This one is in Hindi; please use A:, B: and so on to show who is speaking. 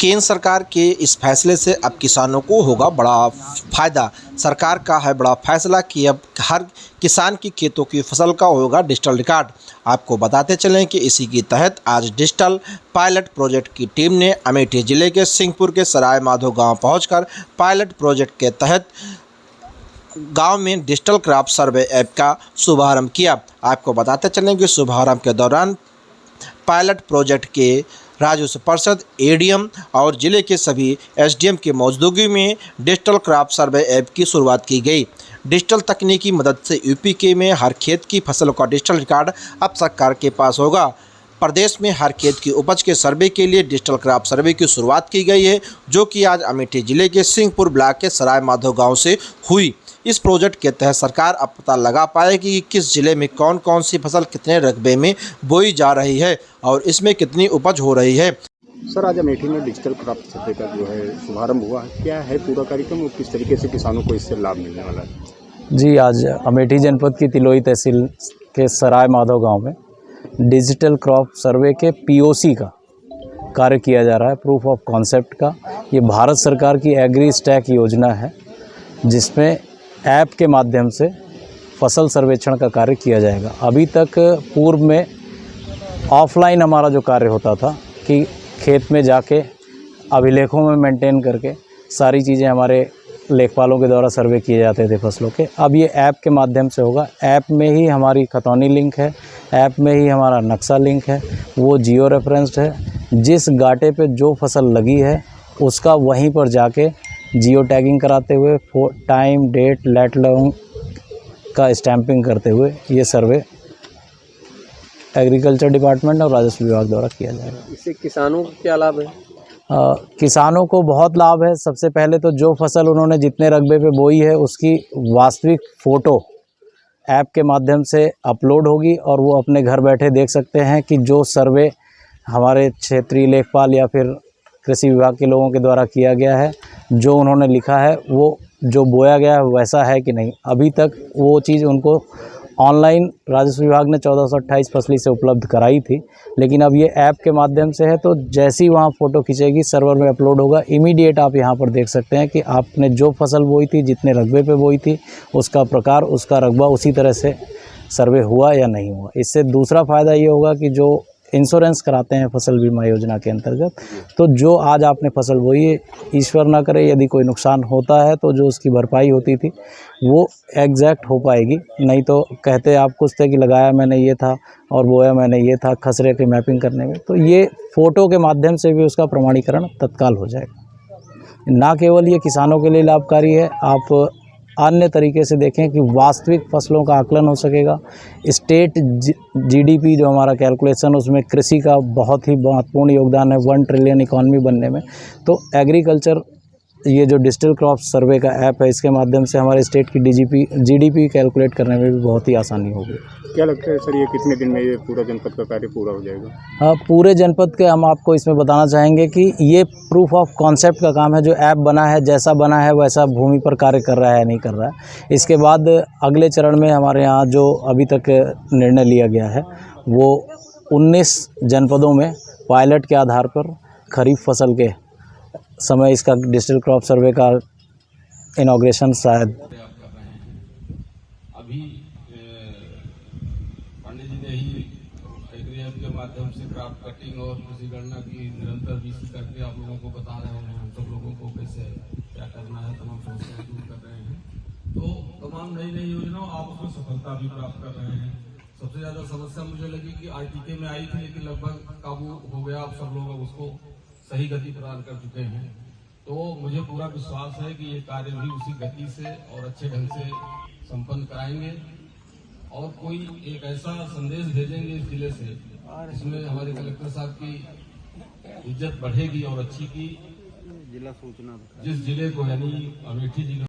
A: केंद्र सरकार के इस फैसले से अब किसानों को होगा बड़ा फायदा। सरकार का है बड़ा फैसला कि अब हर किसान की खेतों की फसल का होगा डिजिटल रिकॉर्ड। आपको बताते चलें कि इसी के तहत आज डिजिटल पायलट प्रोजेक्ट की टीम ने अमेठी जिले के सिंहपुर के सराय माधो गांव पहुंचकर पायलट प्रोजेक्ट के तहत गांव में डिजिटल क्रॉप सर्वे ऐप का शुभारंभ किया। आपको बताते चलें कि शुभारंभ के दौरान पायलट प्रोजेक्ट के राजस्व पार्षद, एडीएम और जिले के सभी एसडीएम की मौजूदगी में डिजिटल क्रॉप सर्वे ऐप की शुरुआत की गई। डिजिटल तकनीक की मदद से यूपी के में हर खेत की फसल का डिजिटल रिकॉर्ड अब सरकार के पास होगा। प्रदेश में हर खेत की उपज के सर्वे के लिए डिजिटल क्रॉप सर्वे की शुरुआत की गई है, जो कि आज अमेठी जिले के सिंहपुर ब्लॉक के सराय माधो गाँव से हुई। इस प्रोजेक्ट के तहत सरकार अब पता लगा पाएगी कि किस जिले में कौन कौन सी फसल कितने रकबे में बोई जा रही है और इसमें कितनी उपज हो रही है।
B: सर, आज अमेठी में डिजिटल क्रॉप सर्वे का जो है शुभारंभ हुआ है, क्या है पूरा कार्यक्रम और किस तरीके से किसानों को इससे लाभ मिलने वाला है?
C: जी, आज अमेठी जनपद की तिलोई तहसील के सराय माधो गांव में डिजिटल क्रॉप सर्वे के पीओसी का कार्य किया जा रहा है, प्रूफ ऑफ कॉन्सेप्ट का। ये भारत सरकार की एग्री स्टैक योजना है, जिसमें ऐप के माध्यम से फसल सर्वेक्षण का कार्य किया जाएगा। अभी तक पूर्व में ऑफलाइन हमारा जो कार्य होता था कि खेत में जाके अभिलेखों में मेंटेन करके सारी चीज़ें हमारे लेखपालों के द्वारा सर्वे किए जाते थे फसलों के। अब ये ऐप के माध्यम से होगा। ऐप में ही हमारी खतौनी लिंक है, ऐप में ही हमारा नक्शा लिंक है, वो जियो रेफरेंस्ड है। जिस गाटे पे जो फसल लगी है उसका वहीं पर जाके जियो टैगिंग कराते हुए टाइम, डेट, लेट लॉन्ग का स्टैंपिंग करते हुए ये सर्वे एग्रीकल्चर डिपार्टमेंट और राजस्व विभाग द्वारा किया जाएगा।
B: इससे किसानों को क्या लाभ है?
C: किसानों को बहुत लाभ है। सबसे पहले तो जो फसल उन्होंने जितने रकबे पे बोई है उसकी वास्तविक फ़ोटो ऐप के माध्यम से अपलोड होगी और वो अपने घर बैठे देख सकते हैं कि जो सर्वे हमारे क्षेत्रीय लेखपाल या फिर कृषि विभाग के लोगों के द्वारा किया गया है, जो उन्होंने लिखा है वो जो बोया गया है वैसा है कि नहीं। अभी तक वो चीज़ उनको ऑनलाइन राजस्व विभाग ने 1428 फसली से उपलब्ध कराई थी, लेकिन अब ये ऐप के माध्यम से है, तो जैसे ही वहाँ फ़ोटो खींचेगी सर्वर में अपलोड होगा, इमीडिएट आप यहाँ पर देख सकते हैं कि आपने जो फसल बोई थी, जितने रकबे पे बोई थी, उसका प्रकार, उसका रकबा उसी तरह से सर्वे हुआ या नहीं हुआ। इससे दूसरा फ़ायदा ये होगा कि जो इंश्योरेंस कराते हैं फसल बीमा योजना के अंतर्गत, तो जो आज आपने फसल बोई है, ईश्वर ना करे यदि कोई नुकसान होता है तो जो उसकी भरपाई होती थी वो एग्जैक्ट हो पाएगी। नहीं तो कहते आप कुछ थे कि लगाया मैंने ये था और बोया मैंने ये था, खसरे की मैपिंग करने में, तो ये फ़ोटो के माध्यम से भी उसका प्रमाणीकरण तत्काल हो जाएगा। ना केवल ये किसानों के लिए लाभकारी है, आप अन्य तरीके से देखें कि वास्तविक फसलों का आकलन हो सकेगा। स्टेट जीडीपी जो हमारा कैलकुलेशन, उसमें कृषि का बहुत ही महत्वपूर्ण योगदान है 1 ट्रिलियन इकॉनमी बनने में। तो एग्रीकल्चर ये जो डिजिटल क्रॉप सर्वे का ऐप है, इसके माध्यम से हमारे स्टेट की जीडीपी कैलकुलेट करने में भी बहुत ही आसानी होगी।
B: क्या लगता है सर, ये कितने दिन में ये पूरा जनपद का कार्य पूरा हो जाएगा?
C: हाँ, पूरे जनपद के हम आपको इसमें बताना चाहेंगे कि ये प्रूफ ऑफ कॉन्सेप्ट का काम है। जो ऐप बना है, जैसा बना है वैसा भूमि पर कार्य कर रहा है नहीं कर रहा है। इसके बाद अगले चरण में हमारे यहाँ जो अभी तक निर्णय लिया गया है वो 19 जनपदों में पायलट के आधार पर खरीफ फसल के समय इसका डिजिटल क्रॉप सर्वे का इनॉग्रेशन शायद
D: अभी पंडित जी ने ही एग्री ऐप के माध्यम से क्रॉप कटिंग और कृषि गणना की निरंतर विधि करके आप लोगों को बता रहे हैं। हम सब लोगों को कैसे क्या करना है, तमाम समस्याएं दूर कर रहे हैं। तो तमाम नई नई योजनाओं आप उसमें सफलता भी प्राप्त कर रहे हैं। सबसे ज्यादा समस्या मुझे लगी कि आरटीके में आई थी, लेकिन लगभग काबू हो गया। आप सब लोग उसको सही गति प्रदान कर चुके हैं। तो मुझे पूरा विश्वास है कि ये कार्य भी उसी गति से और अच्छे ढंग से संपन्न कराएंगे और कोई एक ऐसा संदेश भेजेंगे इस जिले से जिसमें हमारे कलेक्टर साहब की इज्जत बढ़ेगी और अच्छी की जिला सूचना जिस जिले को यानी अमेठी जिले